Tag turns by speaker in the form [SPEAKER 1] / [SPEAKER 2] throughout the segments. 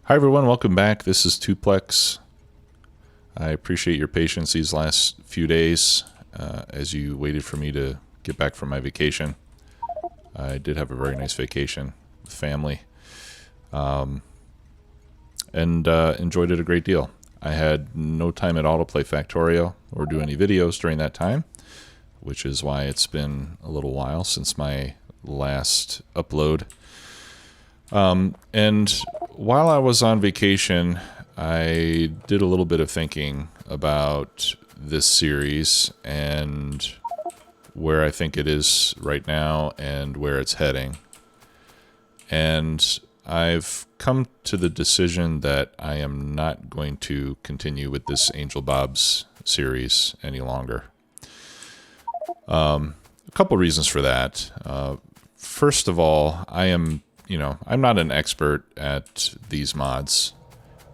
[SPEAKER 1] Hi everyone, welcome back. This is Tuplex. I appreciate your patience these last few days as you waited for me to get back from my vacation. I did have a very nice vacation with family and enjoyed it a great deal. I had no time at all to play Factorio or do any videos during that time, which is why it's been a little while since my last upload. And while I was on vacation, I did a little bit of thinking about this series and where I think it is right now and where it's heading. And I've come to the decision that I am not going to continue with this AngelBobX series any longer. A couple reasons for that. First of all, I'm not an expert at these mods,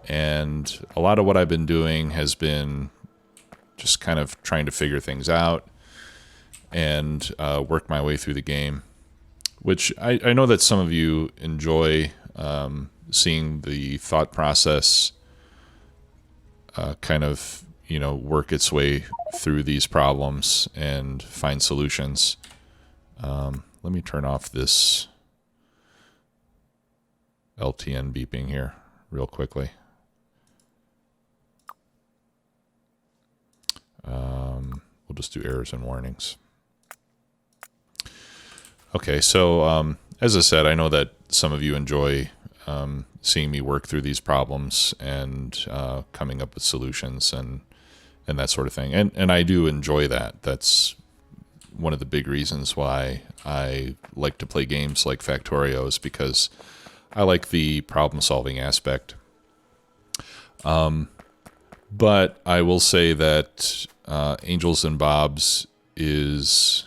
[SPEAKER 1] and a lot of what I've been doing has been just kind of trying to figure things out and work my way through the game, which I know that some of you enjoy seeing the thought process kind of, work its way through these problems and find solutions. Let me turn off this LTN beeping here real quickly. We'll just do errors and warnings. Okay, so as I said, I know that some of you enjoy seeing me work through these problems and coming up with solutions and that sort of thing. And I do enjoy that. That's one of the big reasons why I like to play games like Factorio, is because I like the problem-solving aspect. But I will say that Angels and Bobs is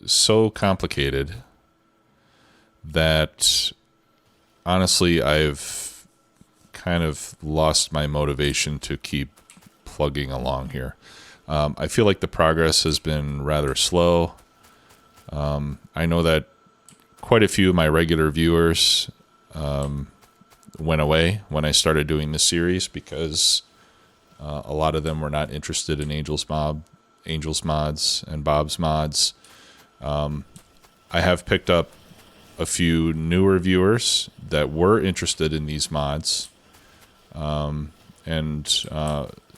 [SPEAKER 1] so complicated that honestly I've kind of lost my motivation to keep plugging along here. I feel like the progress has been rather slow. I know that quite a few of my regular viewers went away when I started doing this series because a lot of them were not interested in Angels mods and Bob's mods. I have picked up a few newer viewers that were interested in these mods, and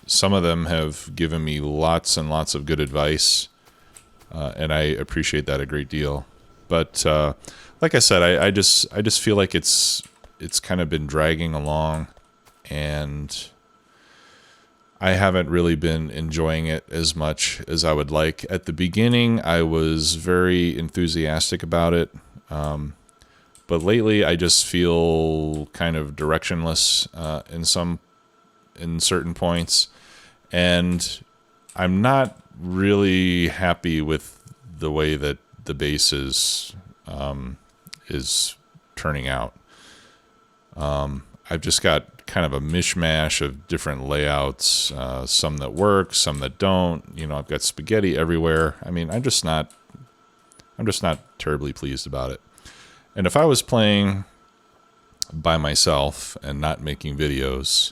[SPEAKER 1] some of them have given me lots and lots of good advice, and I appreciate that a great deal. But like I said, I just feel like it's kind of been dragging along, and I haven't really been enjoying it as much as I would like. At the beginning, I was very enthusiastic about it, but lately I just feel kind of directionless in certain points, and I'm not really happy with the way that the base is turning out. I've just got kind of a mishmash of different layouts, some that work, some that don't. I've got spaghetti everywhere. I mean, I'm just not terribly pleased about it. And if I was playing by myself and not making videos,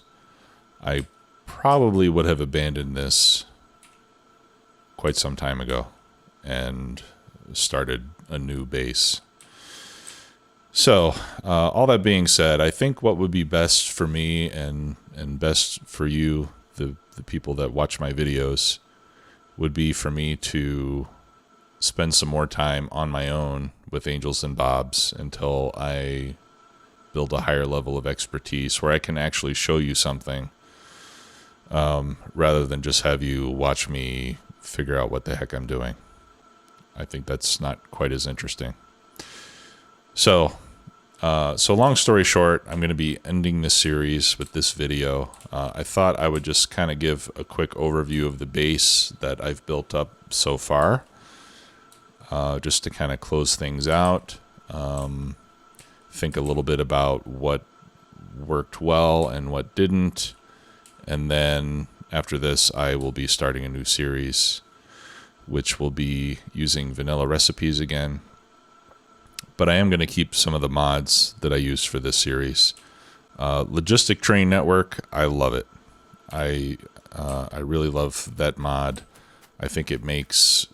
[SPEAKER 1] I probably would have abandoned this quite some time ago and started a new base. So, all that being said, I think what would be best for me and best for you, the people that watch my videos, would be for me to spend some more time on my own with Angels and Bobs until I build a higher level of expertise where I can actually show you something, rather than just have you watch me figure out what the heck I'm doing. I think that's not quite as interesting. So long story short, I'm going to be ending this series with this video. I thought I would just kind of give a quick overview of the base that I've built up so far, just to kind of close things out. Think a little bit about what worked well and what didn't. And then after this, I will be starting a new series, which will be using vanilla recipes again. But I am going to keep some of the mods that I used for this series. Logistic Train Network, I love it. I really love that mod. I think it makes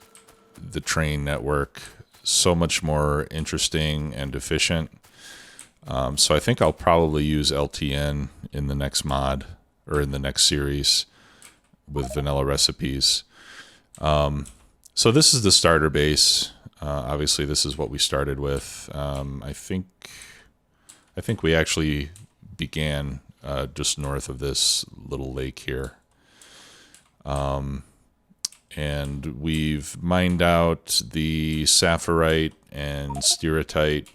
[SPEAKER 1] the train network so much more interesting and efficient. So I think I'll probably use LTN in the next mod or in the next series with vanilla recipes. So this is the starter base. Obviously, this is what we started with. I think we actually began just north of this little lake here. And we've mined out the sapphirite and stereotyte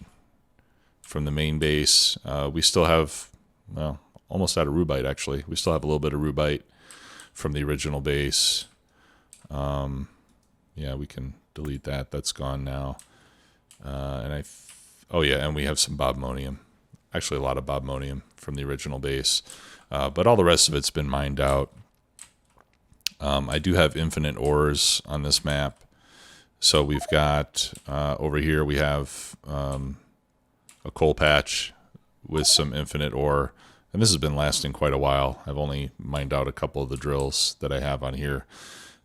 [SPEAKER 1] from the main base. We still have, well, almost out of rubite, actually. We still have a little bit of rubite from the original base. Yeah, we can delete that. That's gone now. Oh yeah, and we have some bobmonium. Actually, a lot of bobmonium from the original base. But all the rest of it's been mined out. I do have infinite ores on this map. So we've got, over here we have a coal patch with some infinite ore. And this has been lasting quite a while. I've only mined out a couple of the drills that I have on here.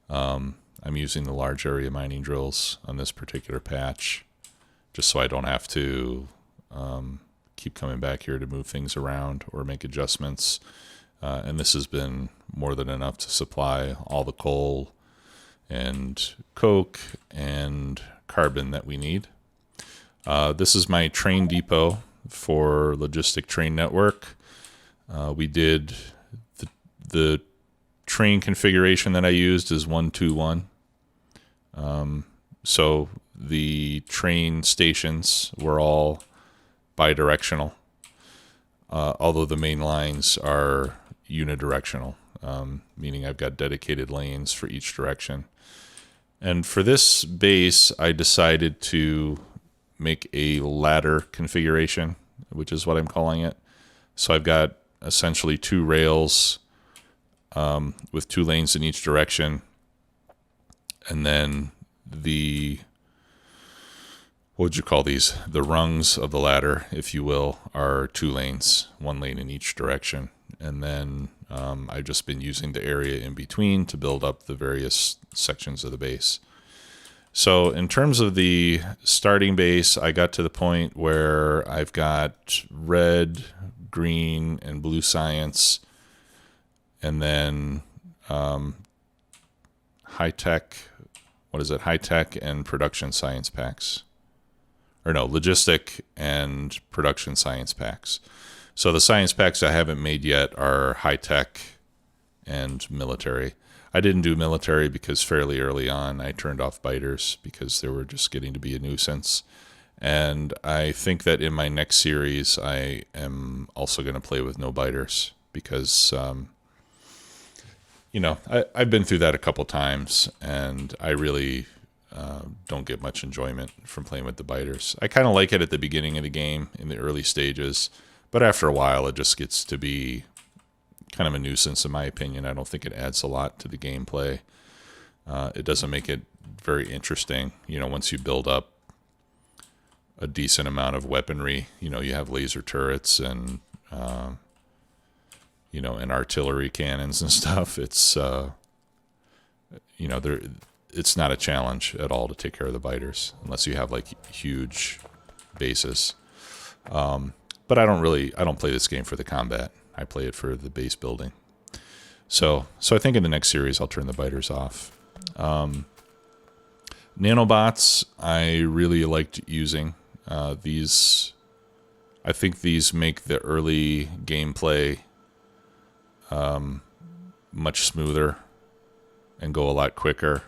[SPEAKER 1] I'm using the large area mining drills on this particular patch, just so I don't have to keep coming back here to move things around or make adjustments. And this has been more than enough to supply all the coal and coke and carbon that we need. This is my train depot for Logistic Train Network. We did the train configuration that I used is 121. So the train stations were all bidirectional, although the main lines are unidirectional, meaning I've got dedicated lanes for each direction. And for this base, I decided to make a ladder configuration, which is what I'm calling it. So I've got essentially two rails with two lanes in each direction. And then what would you call these? The rungs of the ladder, if you will, are two lanes, one lane in each direction. And then I've just been using the area in between to build up the various sections of the base. So in terms of the starting base, I got to the point where I've got red, green, and blue science, and then high-tech, high-tech and production science packs. Or no, logistic and production science packs. So the science packs I haven't made yet are high-tech and military. I didn't do military because fairly early on I turned off biters because they were just getting to be a nuisance. And I think that in my next series I am also going to play with no biters because, I've been through that a couple times and I really don't get much enjoyment from playing with the biters. I kind of like it at the beginning of the game in the early stages, but after a while it just gets to be kind of a nuisance in my opinion. I don't think it adds a lot to the gameplay. It doesn't make it very interesting. Once you build up a decent amount of weaponry, you have laser turrets and, and artillery cannons and stuff. It's, it's not a challenge at all to take care of the biters unless you have like huge bases. But I don't play this game for the combat. I play it for the base building. So I think in the next series I'll turn the biters off. Nanobots I really liked using. I think these make the early gameplay much smoother and go a lot quicker.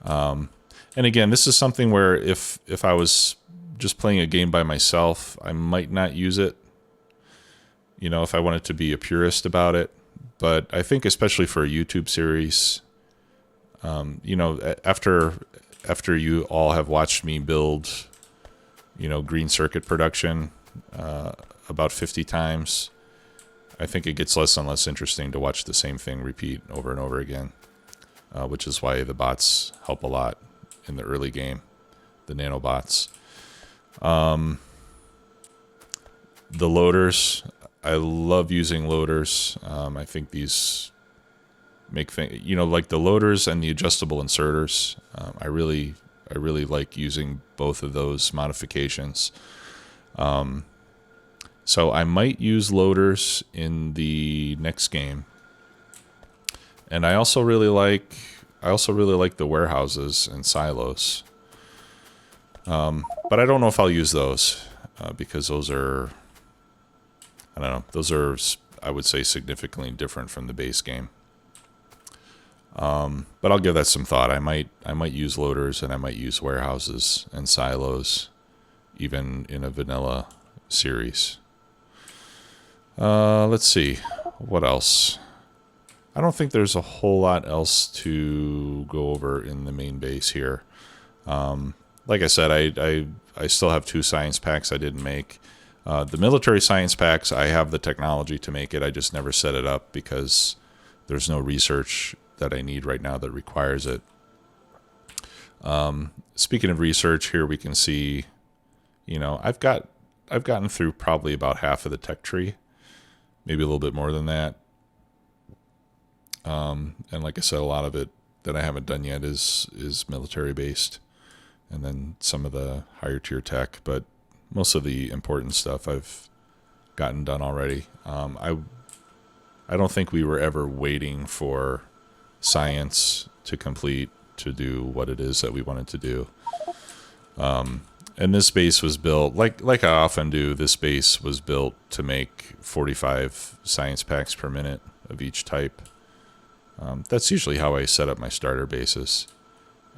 [SPEAKER 1] And again, this is something where if I was just playing a game by myself, I might not use it. If I wanted to be a purist about it. But I think especially for a YouTube series, after you all have watched me build, green circuit production about 50 times, I think it gets less and less interesting to watch the same thing repeat over and over again, which is why the bots help a lot in the early game, the nanobots. The loaders, I love using loaders. I think these make things, like the loaders and the adjustable inserters. I really like using both of those modifications. So I might use loaders in the next game. And I also really like the warehouses and silos. But I don't know if I'll use those because those are, I don't know, those are, I would say, significantly different from the base game. But I'll give that some thought. I might use loaders, and I might use warehouses and silos, even in a vanilla series. Let's see, what else? I don't think there's a whole lot else to go over in the main base here. Like I said, I still have 2 science packs I didn't make. The military science packs, I have the technology to make it. I just never set it up because there's no research that I need right now that requires it. Speaking of research, here we can see, I've gotten through probably about half of the tech tree, maybe a little bit more than that. And like I said, a lot of it that I haven't done yet is military based, and then some of the higher tier tech, but most of the important stuff I've gotten done already. I don't think we were ever waiting for science to complete to do what it is that we wanted to do. And this base was built, like I often do, this base was built to make 45 science packs per minute of each type. That's usually how I set up my starter bases.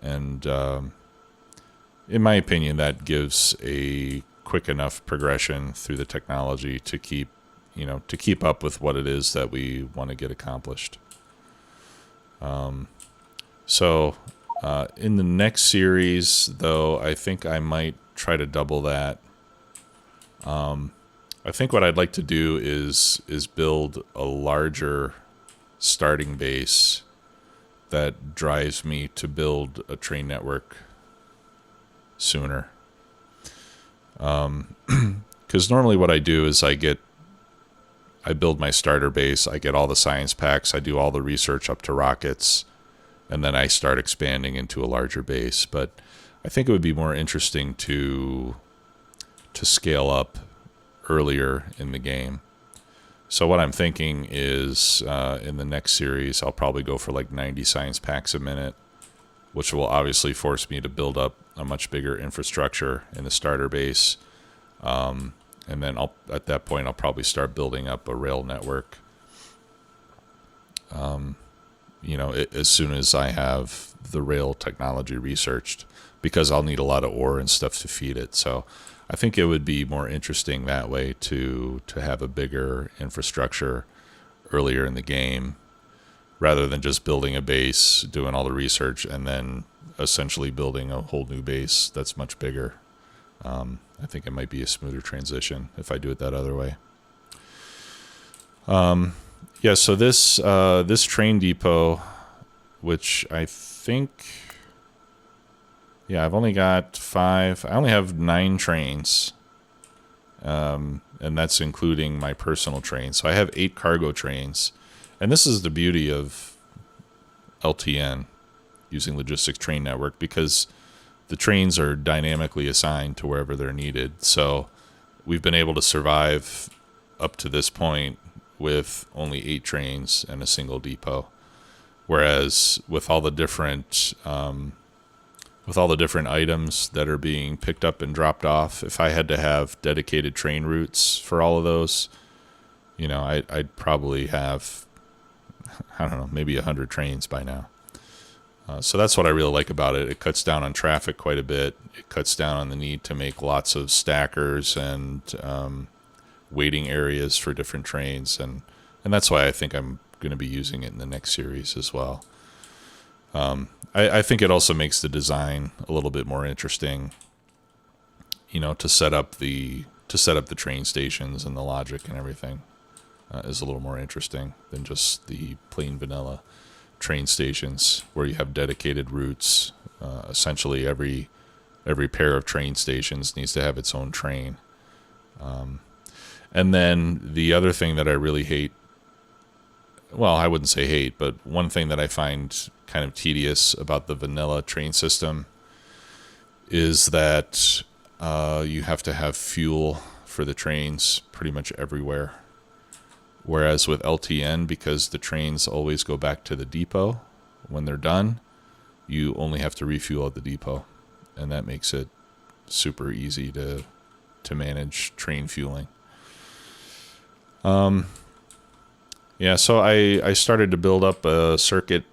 [SPEAKER 1] And in my opinion, that gives a quick enough progression through the technology to keep up with what it is that we want to get accomplished. So in the next series, though, I think I might try to double that. I think what I'd like to do is build a larger starting base that drives me to build a train network sooner. Because normally what I do is I build my starter base, I get all the science packs, I do all the research up to rockets, and then I start expanding into a larger base. But I think it would be more interesting to scale up earlier in the game. So what I'm thinking is in the next series, I'll probably go for like 90 science packs a minute, which will obviously force me to build up a much bigger infrastructure in the starter base. And then at that point, I'll probably start building up a rail network. As soon as I have the rail technology researched, because I'll need a lot of ore and stuff to feed it. So I think it would be more interesting that way to have a bigger infrastructure earlier in the game, rather than just building a base, doing all the research, and then essentially building a whole new base that's much bigger. I think it might be a smoother transition if I do it that other way. So this train depot, which I think, I've only got 5. I only have 9 trains, and that's including my personal train. So I have 8 cargo trains, and this is the beauty of LTN using Logistic Train Network, because the trains are dynamically assigned to wherever they're needed. So we've been able to survive up to this point with only 8 trains and a single depot. Whereas with all the different items that are being picked up and dropped off, if I had to have dedicated train routes for all of those, I'd probably have, I don't know, maybe 100 trains by now. So that's what I really like about it. It cuts down on traffic quite a bit. It cuts down on the need to make lots of stackers and waiting areas for different trains. And that's why I think I'm going to be using it in the next series as well. I think it also makes the design a little bit more interesting, to set up the train stations, and the logic and everything is a little more interesting than just the plain vanilla train stations where you have dedicated routes. Essentially every every pair of train stations needs to have its own train. And then the other thing that I really hate, well, I wouldn't say hate, but one thing that I find kind of tedious about the vanilla train system is that you have to have fuel for the trains pretty much everywhere. Whereas with LTN, because the trains always go back to the depot when they're done, you only have to refuel at the depot. And that makes it super easy to manage train fueling. Yeah, so I started to build up a circuit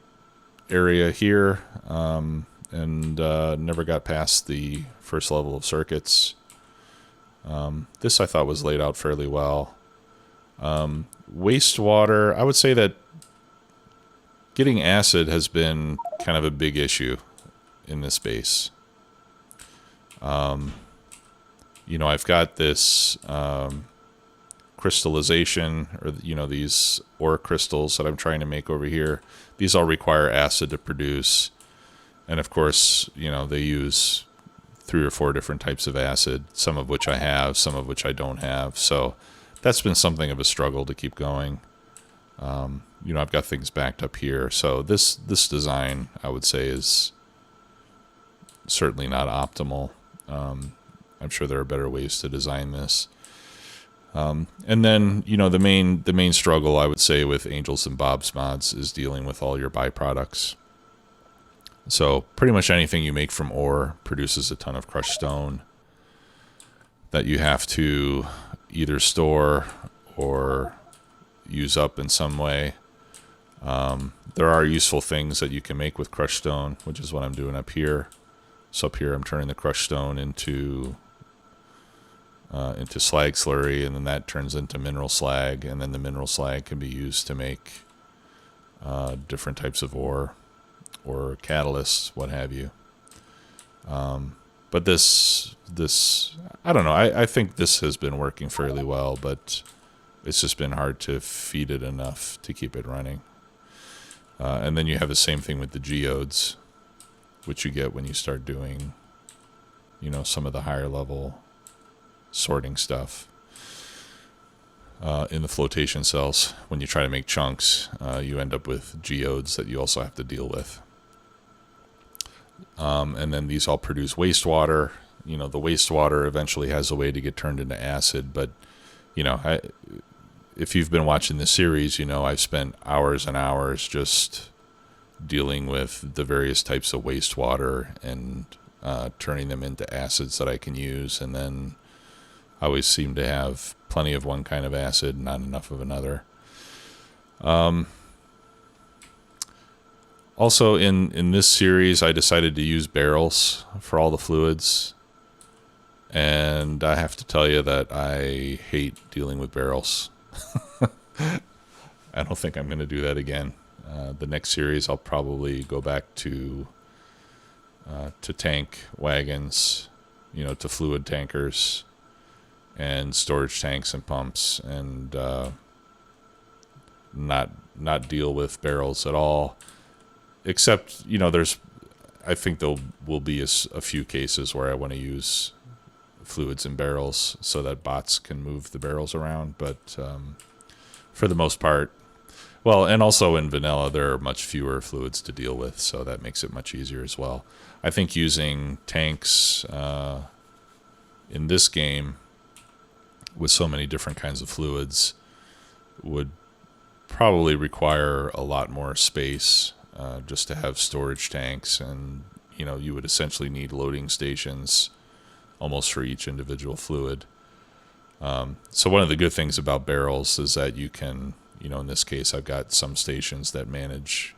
[SPEAKER 1] area here, and never got past the first level of circuits. This I thought was laid out fairly well. Wastewater, I would say that getting acid has been kind of a big issue in this base. You know, I've got this crystallization, or, you know, these ore crystals that I'm trying to make over here. These all require acid to produce. And of course, you know, they use 3 or 4 different types of acid, some of which I have, some of which I don't have. So that's been something of a struggle to keep going. You know, I've got things backed up here. So this design, I would say, is certainly not optimal. I'm sure there are better ways to design this. And then, you know, the main struggle, I would say, with Angels and Bob's mods is dealing with all your byproducts. So pretty much anything you make from ore produces a ton of crushed stone that you have to either store or use up in some way. There are useful things that you can make with crushed stone, which is what I'm doing up here. So up here I'm turning the crushed stone into slag slurry, and then that turns into mineral slag, and then the mineral slag can be used to make different types of ore or catalysts, what have you. But this I don't know, I think this has been working fairly well, but it's just been hard to feed it enough to keep it running. And then you have the same thing with the geodes, which you get when you start doing, you know, some of the higher level sorting stuff. In the flotation cells, when you try to make chunks, you end up with geodes that you also have to deal with. And then these all produce wastewater. You know, the wastewater eventually has a way to get turned into acid, but, you know, if you've been watching this series, you know I've spent hours and hours just dealing with the various types of wastewater and turning them into acids that I can use, and then I always seem to have plenty of one kind of acid, not enough of another. Also, in this series, I decided to use barrels for all the fluids, and I have to tell you that I hate dealing with barrels. I don't think I'm going to do that again. The next series, I'll probably go back to tank wagons, you know, to fluid tankers and storage tanks and pumps, and not deal with barrels at all. Except, you know, I think there will be a few cases where I want to use fluids in barrels so that bots can move the barrels around. But for the most part, well, and also in vanilla, there are much fewer fluids to deal with, so that makes it much easier as well. I think using tanks in this game with so many different kinds of fluids would probably require a lot more space just to have storage tanks, and, you know, you would essentially need loading stations almost for each individual fluid. So one of the good things about barrels is that you can, you know, in this case, I've got some stations that manage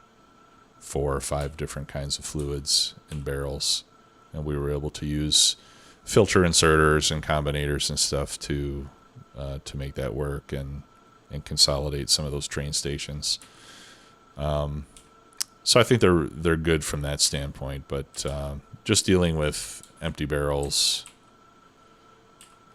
[SPEAKER 1] 4 or 5 different kinds of fluids in barrels, and we were able to use filter inserters and combinators and stuff to make that work and consolidate some of those train stations. So I think they're good from that standpoint, but just dealing with empty barrels,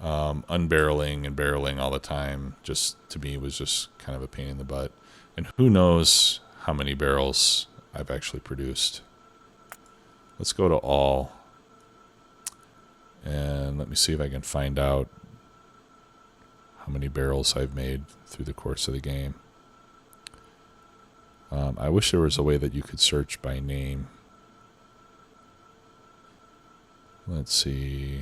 [SPEAKER 1] unbarreling and barreling all the time, just to me was just kind of a pain in the butt. And who knows how many barrels I've actually produced. Let's go to all, and let me see if I can find out how how many barrels I've made through the course of the game. I wish there was a way that you could search by name. Let's see.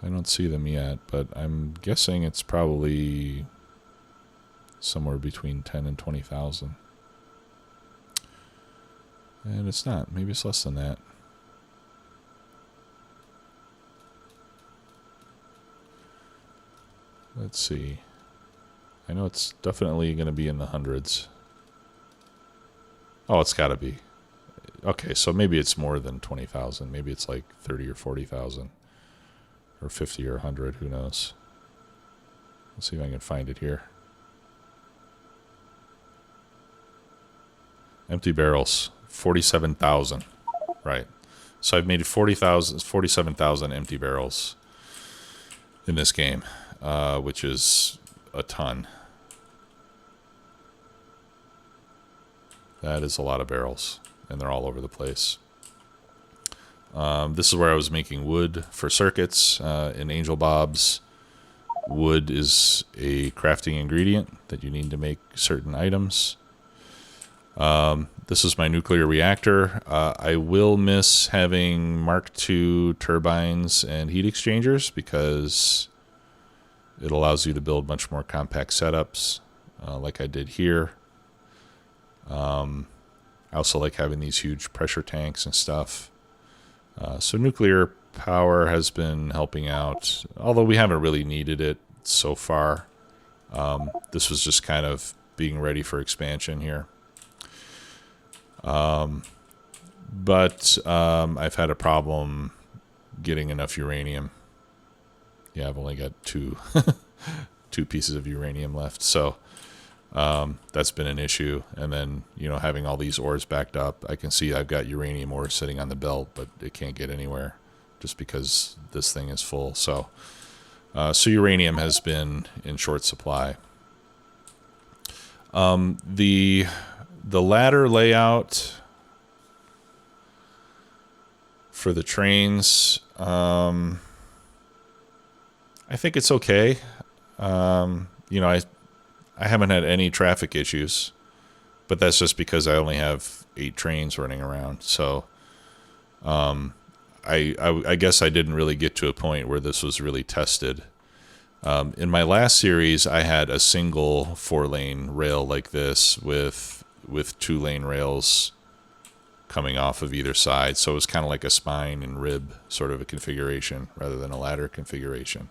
[SPEAKER 1] I don't see them yet, but I'm guessing it's probably somewhere between 10 and 20,000. And it's not. Maybe it's less than that. Let's see. I know it's definitely going to be in the hundreds. Oh, it's got to be. Okay, so maybe it's more than 20,000. Maybe it's like 30 or 40,000. Or 50 or 100, who knows. Let's see if I can find it here. Empty barrels, 47,000. Right. So I've made 47,000 empty barrels in this game, which is a ton. That is a lot of barrels, and they're all over the place. This is where I was making wood for circuits. In AngelBob's, wood is a crafting ingredient that you need to make certain items. This is my nuclear reactor. I will miss having Mark II turbines and heat exchangers because it allows you to build much more compact setups, like I did here. I also like having these huge pressure tanks and stuff. So nuclear power has been helping out, although we haven't really needed it so far. This was just kind of being ready for expansion here. But I've had a problem getting enough uranium. Yeah, I've only got two pieces of uranium left, so that's been an issue. And then, having all these ores backed up, I can see I've got uranium ore sitting on the belt, but it can't get anywhere just because this thing is full. So uranium has been in short supply. The ladder layout for the trains, I think it's okay. I haven't had any traffic issues, but that's just because I only have 8 trains running around. So I guess I didn't really get to a point where this was really tested. In my last series, I had a single 4-lane rail like this with 2-lane rails coming off of either side. So it was kind of like a spine and rib sort of a configuration rather than a ladder configuration.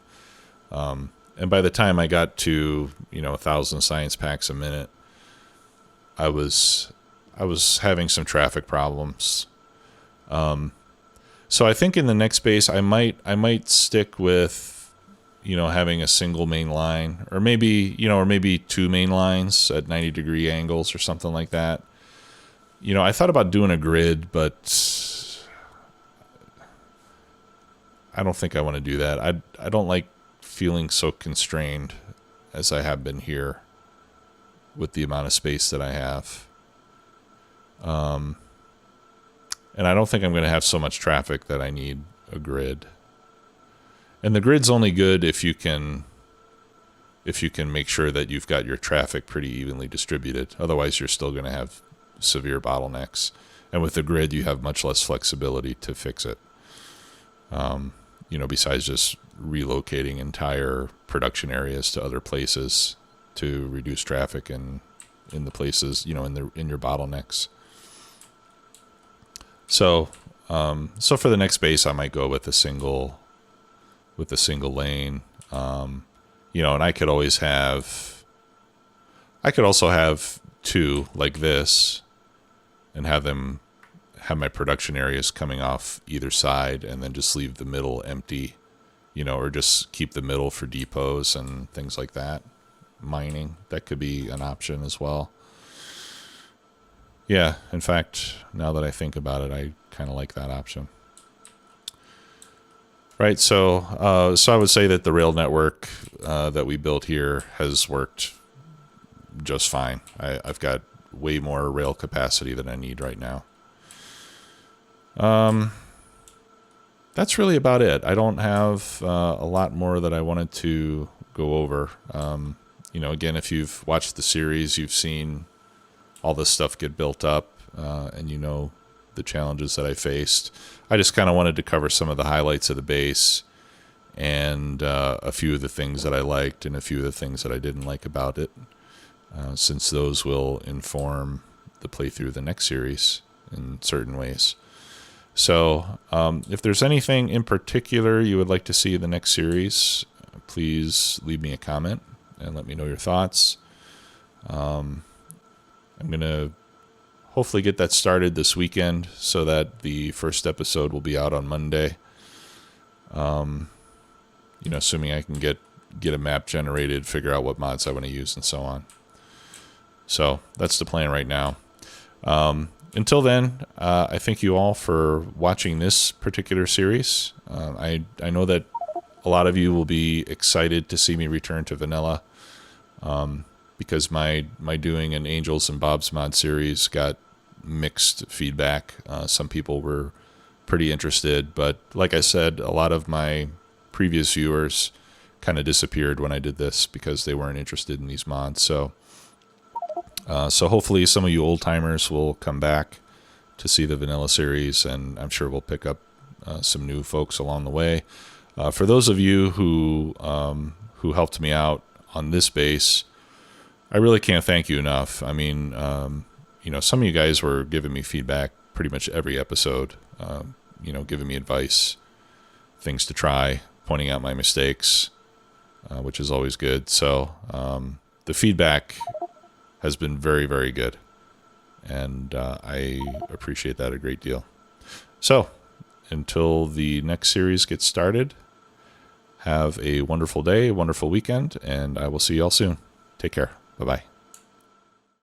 [SPEAKER 1] And by the time I got to 1,000 science packs a minute, I was having some traffic problems. So I think in the next base I might stick with having a single main line, or maybe 2 main lines at 90-degree angles or something like that. I thought about doing a grid, but I don't think I want to do that. I don't like feeling so constrained as I have been here with the amount of space that I have. And I don't think I'm going to have so much traffic that I need a grid. And the grid's only good if you can make sure that you've got your traffic pretty evenly distributed. Otherwise, you're still going to have severe bottlenecks. And with the grid, you have much less flexibility to fix it. Besides just relocating entire production areas to other places to reduce traffic in the places, in your bottlenecks. So for the next base, I might go with a single lane. And I could also have 2 like this and have my production areas coming off either side and then just leave the middle empty, or just keep the middle for depots and things like that. Mining, that could be an option as well. Yeah, in fact, now that I think about it, I kind of like that option. Right, so I would say that the rail network that we built here has worked just fine. I've got way more rail capacity than I need right now. that's really about it. I don't have a lot more that I wanted to go over. Again, if you've watched the series, you've seen all this stuff get built up, and the challenges that I faced. I just kind of wanted to cover some of the highlights of the base and a few of the things that I liked and a few of the things that I didn't like about it, since those will inform the playthrough of the next series in certain ways. So if there's anything in particular you would like to see in the next series, please leave me a comment and let me know your thoughts. I'm going to hopefully get that started this weekend so that the first episode will be out on Monday. Assuming I can get a map generated, figure out what mods I want to use, and so on. So that's the plan right now. Until then, I thank you all for watching this particular series. I know that a lot of you will be excited to see me return to vanilla, because my doing an Angels and Bob's mod series got mixed feedback. Some people were pretty interested, but like I said, a lot of my previous viewers kind of disappeared when I did this because they weren't interested in these mods. So hopefully some of you old timers will come back to see the vanilla series, and I'm sure we'll pick up some new folks along the way. For those of you who helped me out on this base, I really can't thank you enough. I mean, some of you guys were giving me feedback pretty much every episode, giving me advice, things to try, pointing out my mistakes, which is always good. So the feedback has been very, very good, and I appreciate that a great deal. So until the next series gets started, have a wonderful day, a wonderful weekend, and I will see you all soon. Take care. Bye-bye.